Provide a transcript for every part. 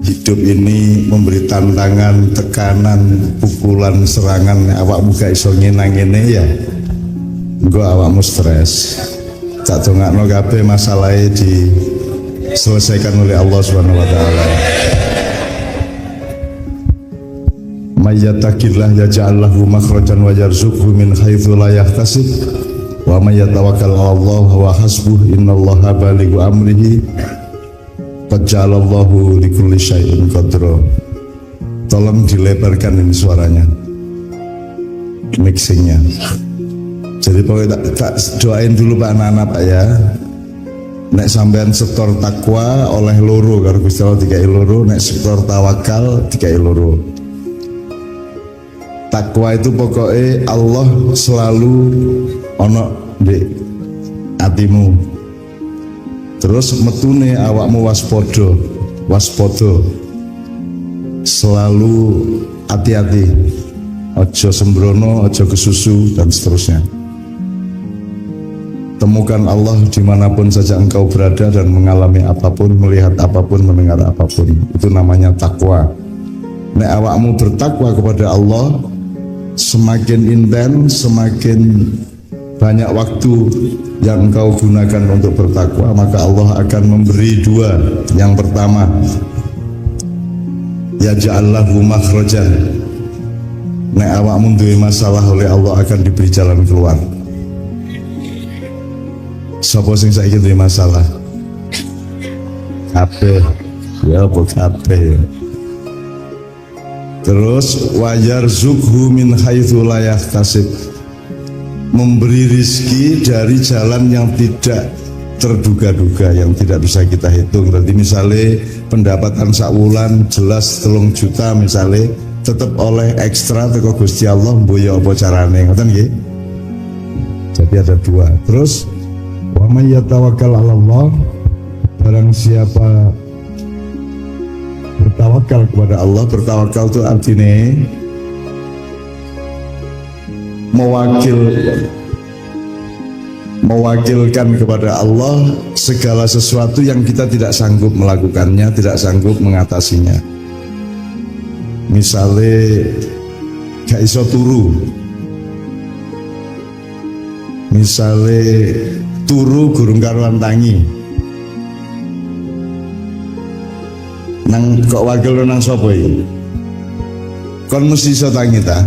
hidup ini memberi tantangan, tekanan, pukulan, serangan, awakmu gak iso ngenang ngene ya engko awakmu stres. Tak dongakno kabeh masalahnya diselesaikan oleh Allah Subhanahu wa taala. May yattaqillah yaj'al lahu makhrajan wa yarzuqhu min haitsu la yahtasib wa may yatawakkal 'ala Allah wa hasbuh innallaha balighu amrihi qad ja'alallahu likulli syai'in qadra. Tolong dilebarkan ini suaranya, mixingnya. Jadi pokoknya tak doain dulu Pak Nana Pak ya. Nek sampean setor takwa oleh loro karo Gusti Allah dikai loro, nek setor tawakal dikai loro. Takwa itu pokoknya Allah selalu ono di hatimu. Terus metune awakmu waspodo, selalu hati-hati, ojo sembrono, ojo kesusu dan seterusnya. Temukan Allah dimanapun saja engkau berada dan mengalami apapun, melihat apapun, mendengar apapun. Itu namanya takwa. Nek awakmu bertakwa kepada Allah, semakin intens, semakin banyak waktu yang engkau gunakan untuk bertakwa, maka Allah akan memberi dua. Yang pertama, yaj'allahu makhrajan. Nek awakmu duwe masalah, oleh Allah akan diberi jalan keluar. Sapa sing saiki duwe masalah? Kabeh. Ya apa kabeh. Terus wayarzukhu min haitsu la yahtasib. Memberi rizki dari jalan yang tidak terduga-duga, yang tidak bisa kita hitung. Berarti misalnya pendapatan sakwulan jelas 3 juta misalnya, tetap oleh ekstra teko Gusti Allah mboyo apa carane, ngoten nggih. Jadi ada dua. Terus wa may yatawakkal 'ala Allah, barang siapa bertawakal kepada Allah. Bertawakal itu artinya mewakilkan kepada Allah segala sesuatu yang kita tidak sanggup melakukannya, tidak sanggup mengatasinya. Misalnya gak iso turu, misalnya turu gurung karuan tangi, nang kok wakil nang sapa iki? Kon mesti iso tangi ta?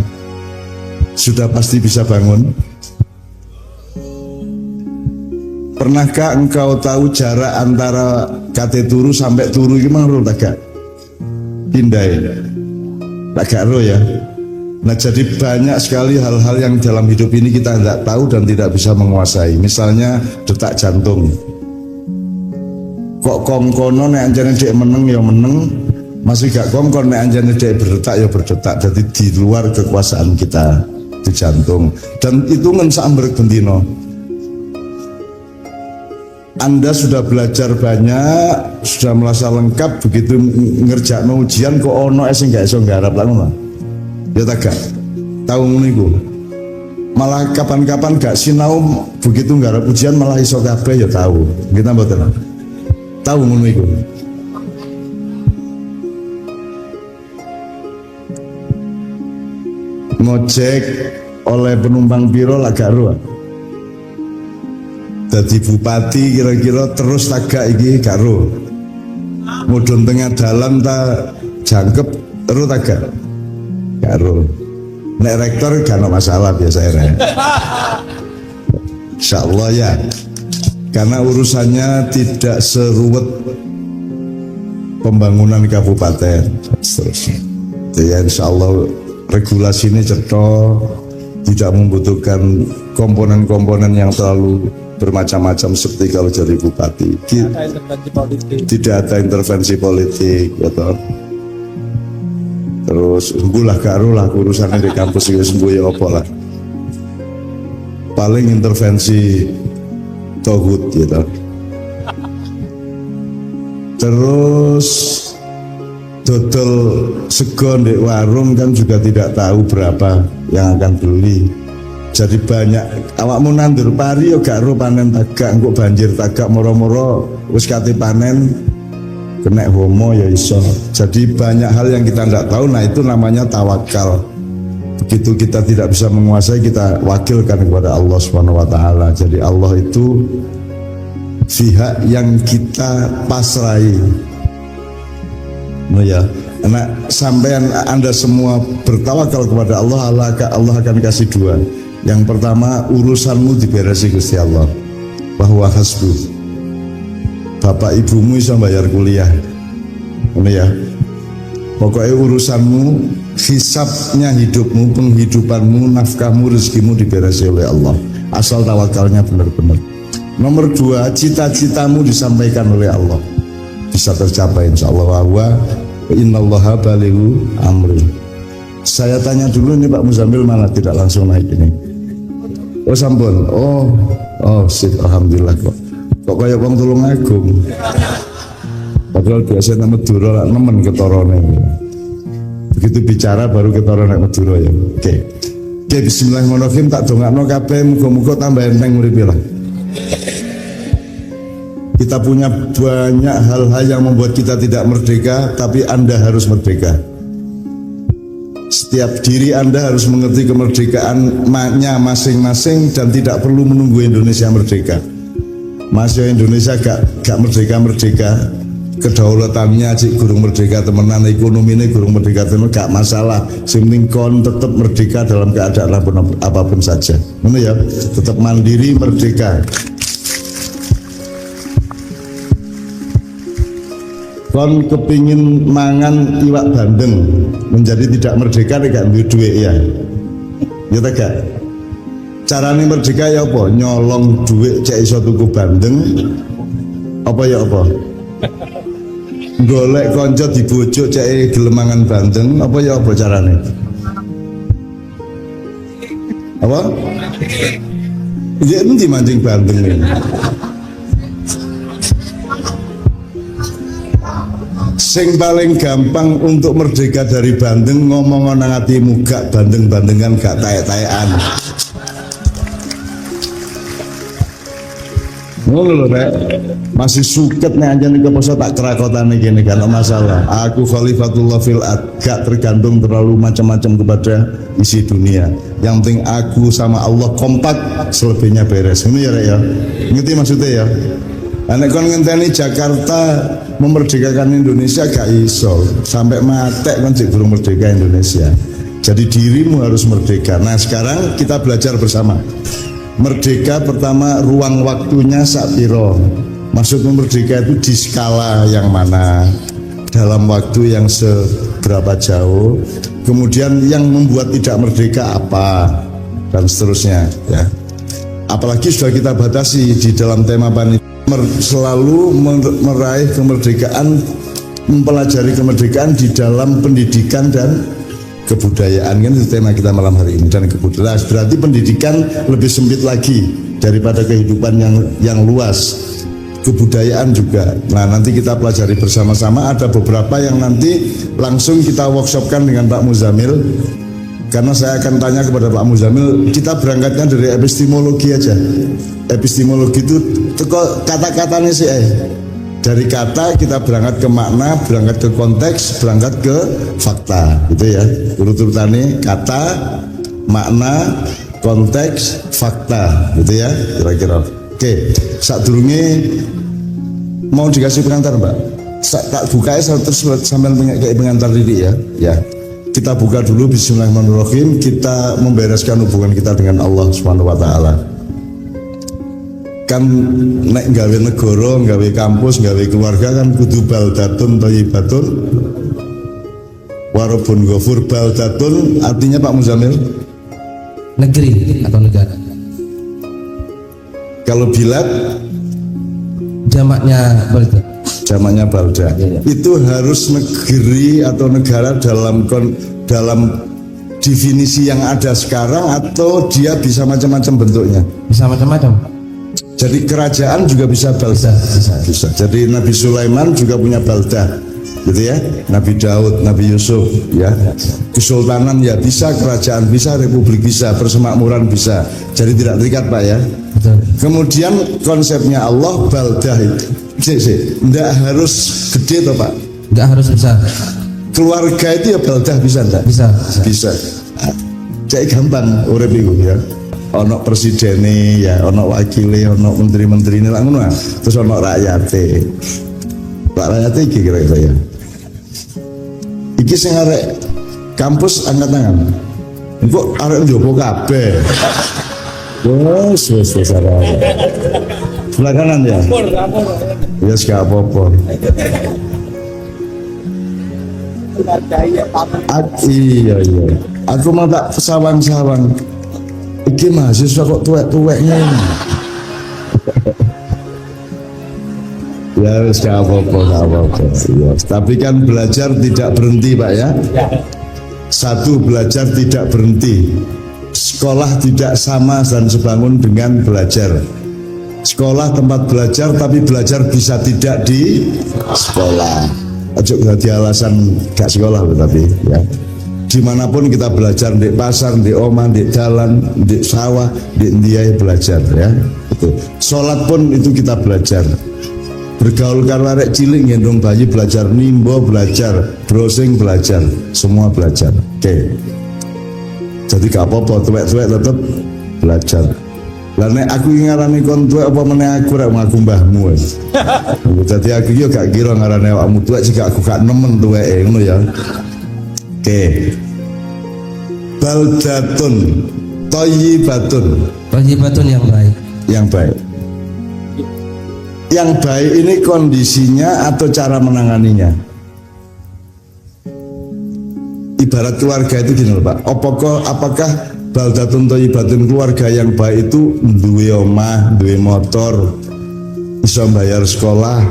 Sudah pasti bisa bangun. Pernahkah engkau tahu jarak antara kate turu sampai turu iki mang ro tak? Pindai. Tak karo ya. Nah, jadi banyak sekali hal-hal yang dalam hidup ini kita tidak tahu dan tidak bisa menguasai. Misalnya detak jantung. Kok kongkono nek anjane dhek meneng ya meneng, masih gak kongkon nek anjane dhek berdetak ya berdetak. Jadi di luar kekuasaan kita di jantung, dan itu ngensak bendino. Anda sudah belajar banyak, sudah merasa lengkap, begitu ngerjakno ujian kok ono sing gak iso nggarap lah ngono. Ya tak gak tahu niku. Malah kapan-kapan gak sinau, begitu nggarap ujian malah iso kabeh ya tahu. Kita mboten. Tahu ngono iku. Ngojek oleh penumpang piro lah gak ro. Dadi bupati kira-kira terus tagak iki gak ro. Mudhun tengah dalan ta jangkep terus tagak. Gak ro. Nek rektor gak ada masalah biasanya. Insyaallah ya. Karena urusannya tidak seruwet pembangunan kabupaten seterusnya. Ya insyaallah regulasi ini cetok, tidak membutuhkan komponen-komponen yang terlalu bermacam-macam seperti kalau jadi bupati. Tidak ada intervensi politik, betul. Terus sembuhlah karulah urusannya di kampus itu sembuh ya apa lah. Paling intervensi tohut gitu. Terus dodol segon di warung kan juga tidak tahu berapa yang akan beli. Jadi banyak awakmu nandur pari yo gak ro panen tagak, engko banjir tagak moro-moro wis kate panen kena homo ya iso. Jadi banyak hal yang kita tidak tahu. Nah itu namanya tawakal. Begitu kita tidak bisa menguasai, kita wakilkan kepada Allah Subhanahu wa taala. Jadi Allah itu pihak yang kita pasrai. Nah ya, karena sampean Anda semua bertawakal kepada Allah, Allah akan kasih dua. Yang pertama, urusanmu diberesi Gusti Allah. Bahwa hasbuh. Bapak ibumu bisa bayar kuliah. Ini ya. Pokoknya urusanmu, hisabnya hidupmu, penghidupanmu, nafkahmu, rezekimu diberesi oleh Allah. Asal tawakalnya benar-benar. Nomor dua, cita-citamu disampaikan oleh Allah. Bisa tercapai insyaallah. Wa innallaha balighu amri. Saya tanya dulu ini Pak Muzamil mana tidak langsung naik ini. Oh sampun. Oh sip, alhamdulillah kok. Kok kaya wong Tulungagung. Padahal biasa nama Madura nemen ketorone. Begitu bicara baru ketara nek Madura ya. Oke, bismillahirrahmanirrahim, tak dongakno kabeh muga-muga tambah enteng uripe lah. Kita punya banyak hal-hal yang membuat kita tidak merdeka, tapi Anda harus merdeka. Setiap diri Anda harus mengerti kemerdekaannya masing-masing dan tidak perlu menunggu Indonesia merdeka. Masih Indonesia gak merdeka-merdeka, kedaulatannya cik gurung merdeka temenan, ekonominya gurung merdeka temenan, gak masalah. Yang penting kon tetap merdeka dalam keadaan apapun saja. Mana ya, tetap mandiri merdeka. Kon kepingin mangan iwak bandeng menjadi tidak merdeka gak duwe ya. Ya tak gak? Carane merdeka ya apa? Nyolong duit cek iso tuku bandeng. Apa ya apa? Golek konco dibujuk cek gelemangan bandeng. Apa ya apa carane? Apa? Ya endi mancing bandeng ini. Sing paling gampang untuk merdeka dari bandeng, ngomong nang atimu, gak bandeng-bandengan, gak taek-taekan. Ngono lho Pak. Masih suket nek anjen iki poso tak kerakotane kene gak masalah. Aku khalifatullah fil ard, gak tergantung terlalu macam-macam kepada isi dunia. Yang penting aku sama Allah kompak, selebihnya beres. Ngono ya Rek ya. Ngerti maksudnya ya? Nek kon ngenteni Jakarta memerdekakan Indonesia gak iso, sampai matek kan sik belum merdeka Indonesia. Jadi dirimu harus merdeka. Nah sekarang kita belajar bersama. Merdeka pertama, ruang waktunya sakpiro. Maksudnya merdeka itu di skala yang mana, dalam waktu yang seberapa jauh, kemudian yang membuat tidak merdeka apa, dan seterusnya ya. Apalagi sudah kita batasi di dalam tema panitia selalu meraih kemerdekaan, mempelajari kemerdekaan di dalam pendidikan dan kebudayaan, kan itu tema kita malam hari ini. Dan kebudayaan berarti pendidikan lebih sempit lagi daripada kehidupan yang luas. Kebudayaan juga. Nah nanti kita pelajari bersama-sama. Ada beberapa yang nanti langsung kita workshopkan dengan Pak Muzamil. Karena saya akan tanya kepada Pak Muzamil, kita berangkatnya dari epistemologi aja. Epistemologi itu kata-katanya sih dari kata kita berangkat ke makna, berangkat ke konteks, berangkat ke fakta, gitu ya. Urut-urutannya kata, makna, konteks, fakta, gitu ya, kira-kira. Oke, sadurunge mau dikasih pengantar Mbak. Tak bukanya terus sambil kayak pengantar diri ya. Ya. Kita buka dulu bismillahirrahmanirrahim, kita membereskan hubungan kita dengan Allah Subhanahu wa taala. Kan nek gawe negara, gawe kampus, gawe keluarga kan kudu baldatun thayyibatun wa rabbun ghafur. Baldatun artinya Pak Muzamil negeri atau negara. Kalau bilad jamaknya balda. Jamaknya balda. Itu harus negeri atau negara dalam definisi yang ada sekarang, atau dia bisa macam-macam bentuknya. Bisa macam-macam. Jadi kerajaan juga bisa balda. Bisa. Jadi Nabi Sulaiman juga punya balda, gitu ya. Nabi Daud, Nabi Yusuf, ya. Kesultanan ya bisa, kerajaan bisa, republik bisa, persemakmuran bisa. Jadi tidak terikat Pak ya. Betul. Kemudian konsepnya Allah baldah Nggak harus gede toh Pak. Nggak harus besar. Keluarga itu ya baldah bisa enggak? Bisa. Cek gampang urip iku ya. Ono presidene ya, ono wakile, ono menteri-menteri ini lah ngono. Terus ono rakyate. Pak rakyate iki kira-kira ya. Iki sing arek kampus angkat tangan. Engko arek njopo kabeh. Wes arek. Sebelah kanan ya. Ya gak apa-apa. Iya. Aku mau tak sawang-sawang. Iki mahasiswa kok tuwek-tuweknya ini. Ya wis gak apa-apa. Ya, tapi kan belajar tidak berhenti Pak ya. Satu, belajar tidak berhenti. Sekolah tidak sama dan sebangun dengan belajar. Sekolah tempat belajar, tapi belajar bisa tidak di sekolah. Aja jadi alasan gak sekolah tapi ya. Dimanapun kita belajar, di pasar, di omah, di jalan, di sawah, di ndiae belajar ya. Itu. Sholat pun itu kita belajar. Bergaul karo arek cilik gendong bayi belajar, nimbo belajar, browsing belajar, semua belajar. Oke. Jadi gak apa-apa, tuwek-tuwek tetap belajar. Lah nek aku ngarani kon tuwek apa meneh aku rek ngaku mbahmu wis. Dadi aku yo gak kira ngarani awakmu tuwek sik aku gak nemen tuweke ngono ya. Oke. Baldatun thayyibatun yang baik. Yang baik ini kondisinya atau cara menanganinya. Ibarat keluarga itu gini loh Pak. Apakah baldatun thayyibatun keluarga yang baik itu duwe omah, duwe motor, bisa bayar sekolah,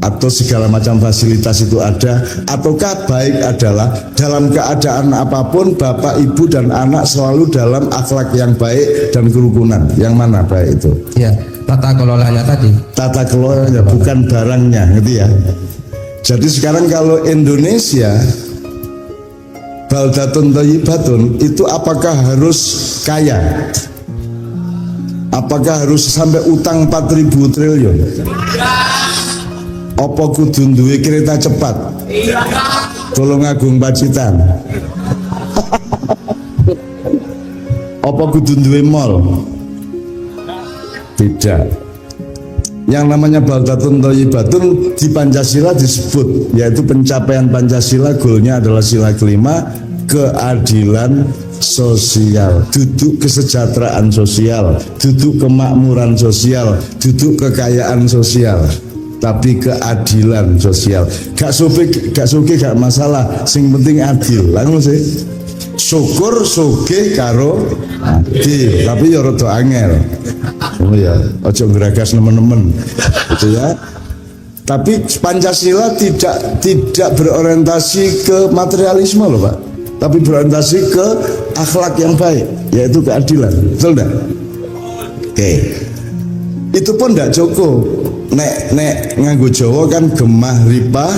atau segala macam fasilitas itu ada, ataukah baik adalah dalam keadaan apapun bapak, ibu, dan anak selalu dalam akhlak yang baik dan kerukunan. Yang mana baik itu? Ya, tata kelolanya tadi. Tata kelolanya bukan barangnya, gitu ya. Jadi sekarang kalau Indonesia baldatun thayyibatun itu apakah harus kaya? Apakah harus sampai utang 4.000 triliun? Apa kudu duwe kereta cepat? Tolong Agung Pacitan. Apa kudu duwe mall? Tidak. Yang namanya baldatun thayyibatun di Pancasila disebut, yaitu pencapaian Pancasila goalnya adalah sila kelima, keadilan sosial, duduk kesejahteraan sosial, duduk kemakmuran sosial, duduk kekayaan sosial, tapi keadilan sosial. Gak suke gak masalah, sing penting adil. Langsung sih syukur suge karo adil, tapi ya rada angel. Oh ya, ojo ngeragas nemen-nemen gitu ya. Tapi Pancasila tidak berorientasi ke materialisme loh Pak, tapi berorientasi ke akhlak yang baik, yaitu keadilan. Betul enggak? Oke. Itu pun enggak cukup. Nek nganggo Jawa kan gemah ripah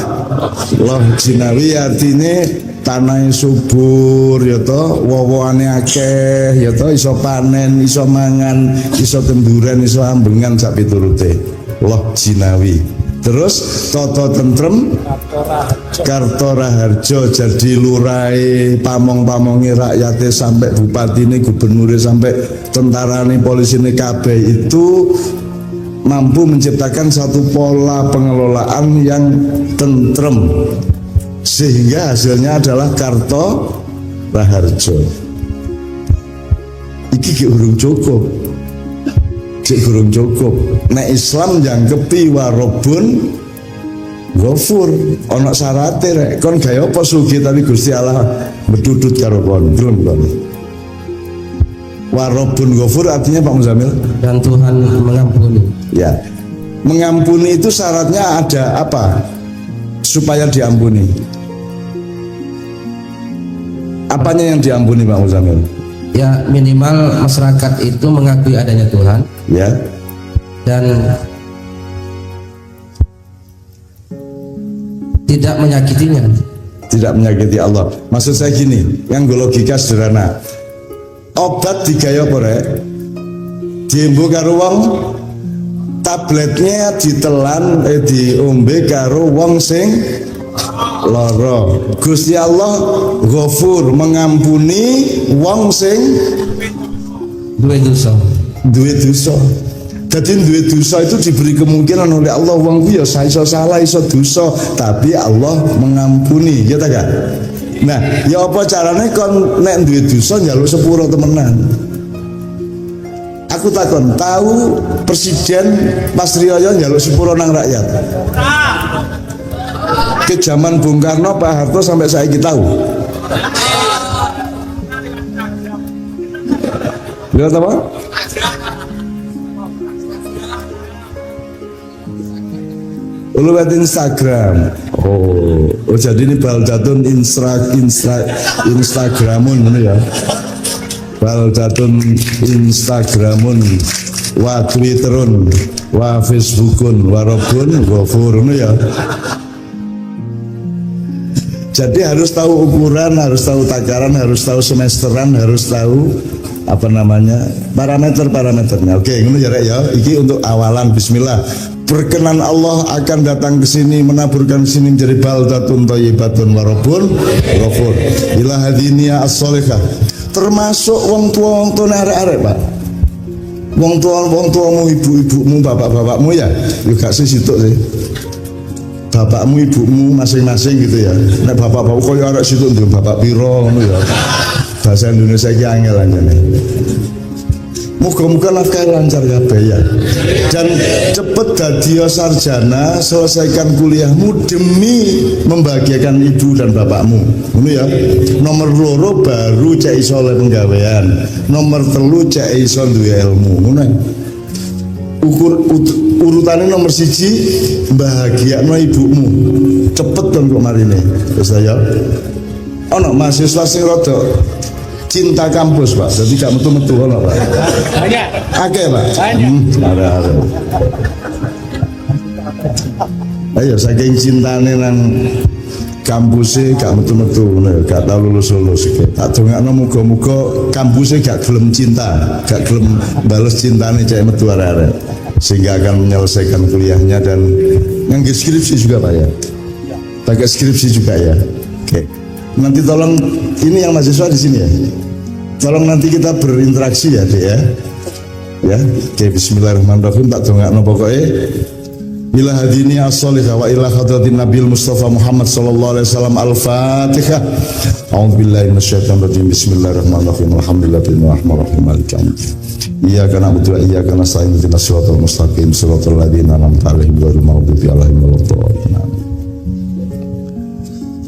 loh jinawi, artinya tanah subur ya to, wowoane akeh ya to, iso panen, iso mangan, iso kenduran, iso ambengan sak piturute. Loh jinawi. Terus toto tentrem Karto Raharjo, jadi lurai pamong-pamongi rakyatnya sampai bupatine, gubernurnya, sampai tentarane, polisine kabeh itu mampu menciptakan satu pola pengelolaan yang tentrem, sehingga hasilnya adalah Karto Raharjo. Iki urung cukup. Gurung cukup. Nek Islam jangkepi warobun ghafur, ana syarate rek. Kon gawe apa sugih tapi Gusti Allah medudut karo kon. Gelem kon. Warobun ghafur artinya Pak Muzamil? Dan Tuhan mengampuni. Ya. Mengampuni itu syaratnya ada apa? Supaya diampuni. Apanya yang diampuni Pak Muzamil? Ya minimal masyarakat itu mengakui adanya Tuhan, ya, dan tidak menyakitinya. Tidak menyakiti Allah. Maksud saya gini, yang logika sederhana. Obat digawe apa rek? Diembo karo wong tabletnya ditelan diombe karo wong sing lara. Gusti Allah Ghafur, mengampuni wong sing duwe dosa. Jadi duwe dosa itu diberi kemungkinan oleh Allah, wong ku ya iso salah, iso dosa, tapi Allah mengampuni, ya ta gak? Nah, ya apa carane kon nek duwe dosa njaluk sepuro temenan? Aku takon, tahu presiden pas riyo njaluk sepuro nang rakyat? Ke zaman Bung Karno, Pak Harto sampai saiki tahu. Lihat apa? Lihat Instagram. Oh, jadi ini baldatun Instagramun ini ya. Baldatun Instagramun wa Twitterun wa Facebookun wa Rabbun Ghafur ini ya. Jadi harus tahu ukuran, harus tahu takaran, harus tahu semesteran, harus tahu apa namanya parameternya. Oke, ini ya Rek ya. Iki untuk awalan. Bismillah. Berkenan Allah akan datang ke sini, menaburkan sini menjadi baldatun thayyibatun wa rabbun ghafur. Ila hadiniya as-sholihah. Termasuk wong tua arek-arek, Pak. Wong tuamu, ibu-ibumu, bapak-bapakmu ya. Yo gak sitok sih. Bapakmu, ibumu masing-masing gitu ya. Nek bapak-bapak koyo arek sitok ndek bapak piro ngono ya. Bahasa Indonesia iki angel anjene. Muga-muga nafkah lancar kabeh ya. Dan cepet dadi sarjana, selesaikan kuliahmu demi membahagiakan ibu dan bapakmu. Ngono ya. Nomor loro baru cek iso oleh penggawean. Nomor telu cek iso duwe ilmu. Ngono. Urutannya nomor 1 bahagiakno ibumu. Cepet kan kok marine. Wis ya. Ono mahasiswa sing rada cinta kampus, Pak. Jadi gak metu-metu ono, Pak. Banyak. Akeh, Pak. Ada. Ayo saking cintane nang kampusnya gak metu-metu, gak tau lulus-lulus. Tak dongakno muga-muga kampusnya gak gelem cinta, gak gelem bales cintane cek metu arek-arek. Sehingga akan menyelesaikan kuliahnya dan ngangge skripsi juga, Pak ya. Pakai skripsi juga ya. Oke. Nanti tolong, ini yang mahasiswa di sini ya. Tolong nanti kita berinteraksi ya, Dek ya. Ya, oke, bismillahirrahmanirrahim. Tak dongakno pokoknya. Ila hadini as-sholihah wa ila hadratin Nabil Mustafa Muhammad sallallahu alaihi wasallam al-Fatihah. A'udzubillahi minasyaitonir rajim. Bismillahirrahmanirrahim. Alhamdulillahirabbil alamin. Maliki yaumiddin. Iyyaka na'budu wa iyyaka nasta'in. Ihdinas siratal mustaqim. Shiratal ladzina an'amta 'alaihim ghairil maghdubi 'alaihim waladdallin.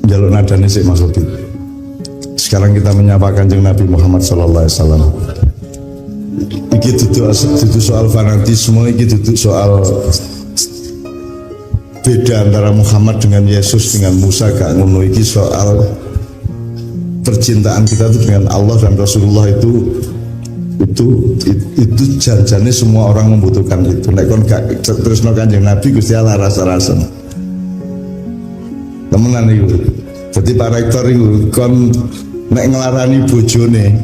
Jalur nadane sik maksud itu. Sekarang kita menyapa Kanjeng Nabi Muhammad sallallahu alaihi wasallam. Iki dudu soal fanatisme, iki dudu soal beda antara Muhammad dengan Yesus dengan Musa, gak ngono. Iki soal percintaan kita itu dengan Allah dan Rasulullah itu janjane semua orang membutuhkan itu. Nek kon gak terusno Kanjeng Nabi Gusti Allah rasa-rasa. Temenan itu. Jadi Pak Rektor itu kon nek ngelarani bojone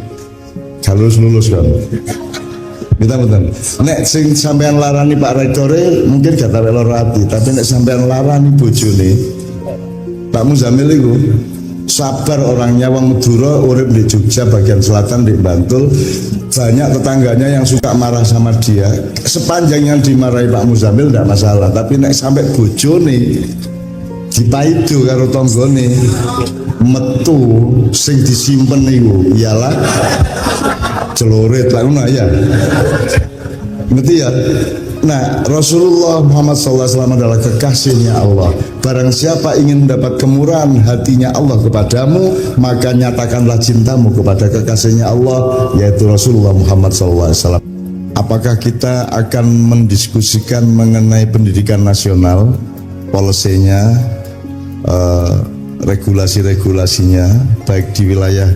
gak lulus kan. Kita betul. Nek sing sampean larani Pak Rektor mungkin gak tahu loro ati, tapi nek sampean larani bojone Pak Muzamil itu sabar orangnya, wong Madura, urip di Jogja bagian selatan di Bantul. Banyak tetangganya yang suka marah sama dia. Sepanjang yang dimarahi Pak Muzamil tidak masalah, tapi nek sampai bojone dipaido karo tanggane metu sing disimpen niku iyalah celurit lah ngono ya. Ngerti ya? Nah, Rasulullah Muhammad SAW adalah kekasihnya Allah. Barang siapa ingin mendapat kemurahan hatinya Allah kepadamu, maka nyatakanlah cintamu kepada kekasihnya Allah, yaitu Rasulullah Muhammad SAW. Apakah kita akan mendiskusikan mengenai pendidikan nasional, polisinya, regulasi-regulasinya, baik di wilayah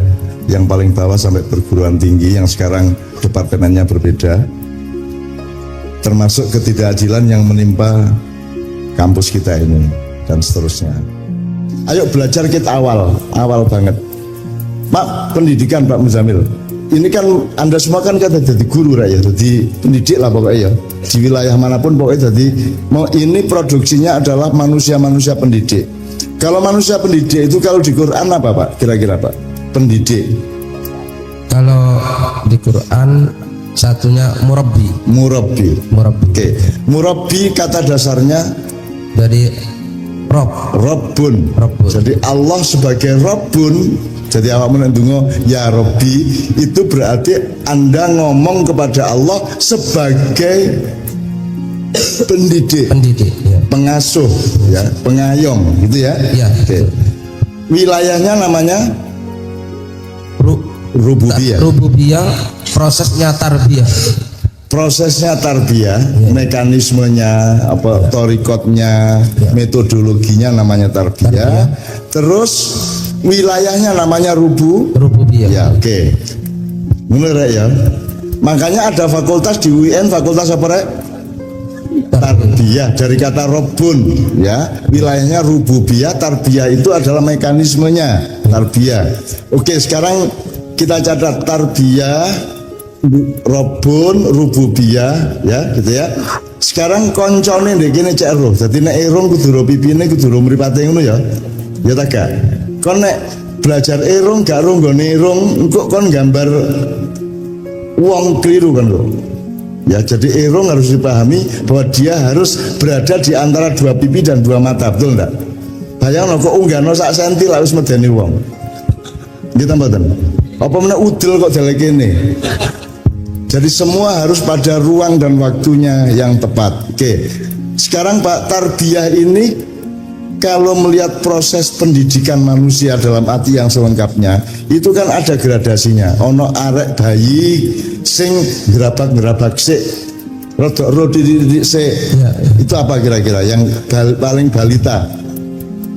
yang paling bawah sampai perguruan tinggi yang sekarang departemennya berbeda, termasuk ketidakadilan yang menimpa kampus kita ini dan seterusnya. Ayo belajar kita awal banget. Pak, pendidikan Pak Muzamil. ini kan Anda semua kan jadi guru ya, jadi pendidik lah pokoknya ya. Di wilayah manapun pokoknya jadi mau ini produksinya adalah manusia-manusia pendidik. Kalau manusia pendidik itu kalau di Quran apa Pak? Kira-kira Pak? Pendidik. Kalau di Quran satunya murabbi. Murabbi. Murabbi. Oke. Murabbi kata dasarnya dari Rob. Rabbun. Rabbun. Jadi Allah sebagai Rabbun. Jadi awak menendungo ya Rabbi itu berarti Anda ngomong kepada Allah sebagai pendidik, Ya. pengasuh, ya, pengayom, gitu ya. Ya. Oke. Wilayahnya namanya rububiyah. Rububiyah, prosesnya tarbiyah. Prosesnya tarbiyah, mekanismenya, apa, torikotnya, metodologinya namanya tarbiyah. Terus wilayahnya namanya Rububiyah. Ya, oke. Bener ya. Makanya ada fakultas di UIN, fakultas apa Rek? Tarbiyah, dari kata Robun, ya. Wilayahnya rububiyah, tarbiyah itu adalah mekanismenya tarbiyah. Oke, sekarang kita catat tarbiyah, Robun, rububiyah, ya, gitu ya. Sekarang koncone ndek kene cek ero. Dadi nek irung kudu ro pipine, kudu ro mripate ngono ya. Ya ta gak? Kon nek belajar irung gak ro nggone irung, engko kon gambar wong keliru kan kok. Ya, jadi irung harus dipahami bahwa dia harus berada di antara dua pipi dan dua mata, betul enggak? Bayangno kok unggahno sak senti lah wis medeni wong. Nggih ta mboten? Apa meneh udel kok dale kene. Jadi semua harus pada ruang dan waktunya yang tepat. Oke. Sekarang Pak, tarbiyah ini kalau melihat proses pendidikan manusia dalam arti yang selengkapnya, itu kan ada gradasinya. Ono arek bayi sing gerabak-gerabak sik, rodok dididik sik. Ya. Itu apa kira-kira yang paling balita?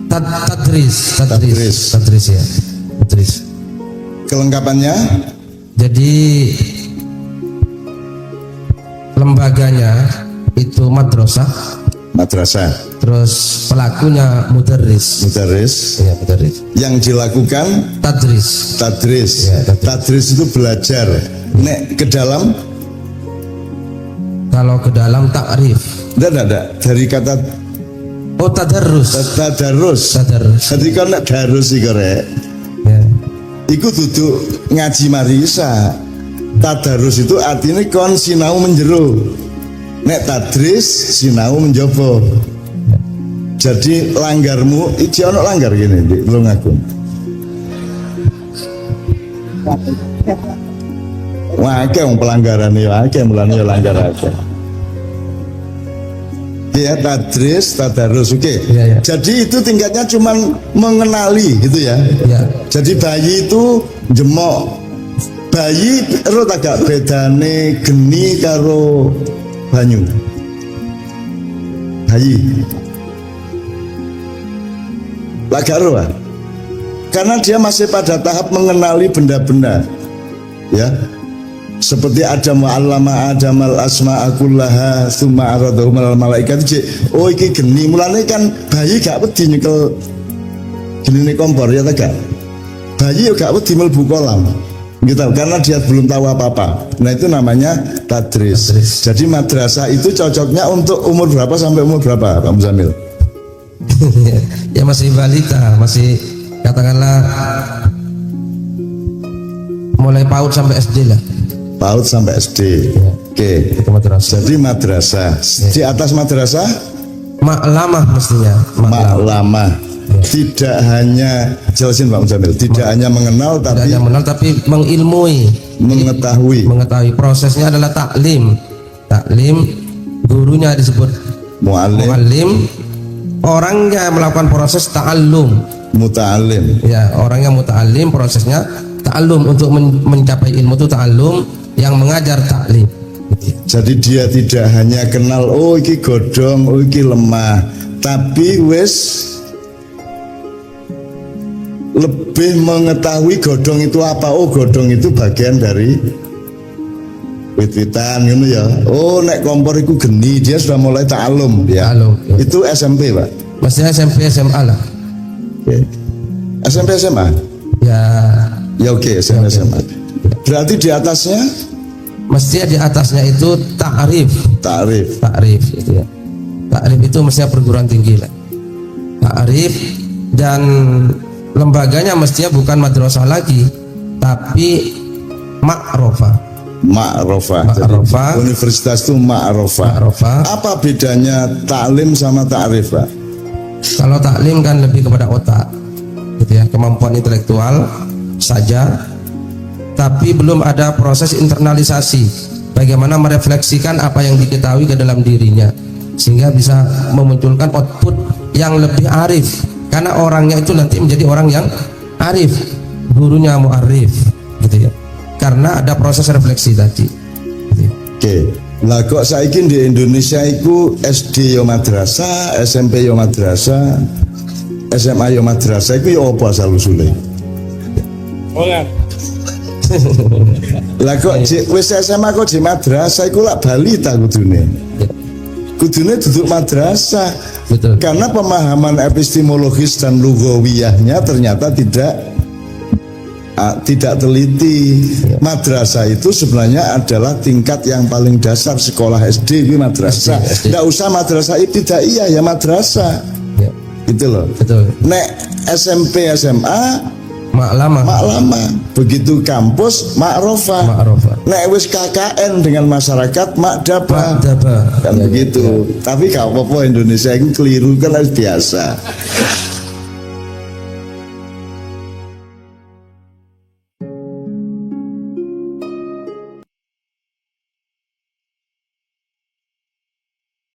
Tadris ya. Tadris. Kelengkapannya? Jadi lembaganya itu madrasah, terus pelakunya mudarris. Ya, mudarris. Yang dilakukan Tadris. Ya, Tadris itu belajar. Nek ke dalam? Kalau ke dalam takrif. Tidak. Dari kata tadarrus. Tadarrus. Jadi kan nek darus iki rek. Ya. Iku duduk ngaji marisa. Tadarus itu artinya kon sinau menjero. Nek tadris sinau menjopo. Jadi langgarmu iki ono langgar gini di lu ngaku. Wah, akeh wong pelanggaran ya, akeh mulane ya langgar akeh. Ya, tadris, tadarus, oke. Ya. Jadi itu tingkatnya cuman mengenali gitu ya. Ya. Jadi bayi itu jemok. Bayi ero agak bedane geni karo banyu. Bayi. Lagaro, karena dia masih pada tahap mengenali benda-benda, ya. Seperti Adam wa 'allama Adam al-asma'a kullaha tsumma aradahum al malaikat. Oh iki geni, mulane kan bayi gak wedi nyekel genine kompor ya ta gak? Bayi gak wedi mlebu kolam. Gitu, karena dia belum tahu apa-apa. Nah itu namanya tadris. Jadi madrasah itu cocoknya untuk umur berapa sampai umur berapa Pak Muzamil? Ya masih balita, masih katakanlah mulai PAUD sampai SD lah. PAUD sampai SD. Ya. Oke. Itu madrasah. Jadi madrasah. Ya. Di atas madrasah? Maklamah mestinya. Maklamah. Ya. Tidak hanya jelasin Pak Muzamil, tidak hanya mengenal tapi mengilmui, mengetahui. Prosesnya adalah taklim, gurunya disebut muallim, orangnya melakukan proses ta'allum, muta'allim. Ya, orangnya muta'allim, prosesnya ta'allum. Untuk mencapai ilmu itu ta'allum, yang mengajar taklim. Jadi dia tidak hanya kenal oh iki godhong, oh iki lemah, tapi wis lebih mengetahui godhong itu apa. Oh godhong itu bagian dari wit-witan gitu ya. Oh nek kompor itu geni, dia sudah mulai ta'alum ya. Ya. Itu SMP Pak? Maksudnya SMP SMA lah. Okay. SMP SMA? Ya oke, SMP SMA. Berarti di atasnya Mestinya di atasnya itu ta'rif. takrif. Ta'rif gitu ya. Ta'rif itu mestinya perguruan tinggi lah. Ta'rif, dan lembaganya mestinya bukan madrasah lagi, tapi ma'rofah. Ma'rofah. Ma'rofah. Jadi, universitas itu ma'rofah. Ma'rofah. Apa bedanya taklim sama takrif, Pak? Kalau taklim kan lebih kepada otak, gitu ya, kemampuan intelektual saja, tapi belum ada proses internalisasi. Bagaimana merefleksikan apa yang diketahui ke dalam dirinya, sehingga bisa memunculkan output yang lebih arif. Karena orangnya itu nanti menjadi orang yang arif, gurunya mu'arif, gitu ya. Karena ada proses refleksi tadi. Gitu ya. Oke. Lah kok saiki di Indonesia iku SD yo madrasah, SMP yo madrasah, SMA yo madrasah iku yo apa asal usule? Lah kok wis SMA kok di madrasah iku lak bali ta kudune. Kudune duduk madrasah. Betul. Karena pemahaman epistemologis dan lugawiyahnya ternyata tidak teliti. Madrasah itu sebenarnya adalah tingkat yang paling dasar sekolah SD itu madrasah. SD. Tidak usah madrasah ibtidaiyah ya madrasah. Ya, Gitu loh. betul. Nek SMP SMA Maklama. maklama, begitu kampus makrofah. Ma'rofah. Nek wis KKN dengan masyarakat makdaba. Daba. Kan Ya, begitu. Tapi gak apa-apa, Indonesia itu keliru kan harus biasa.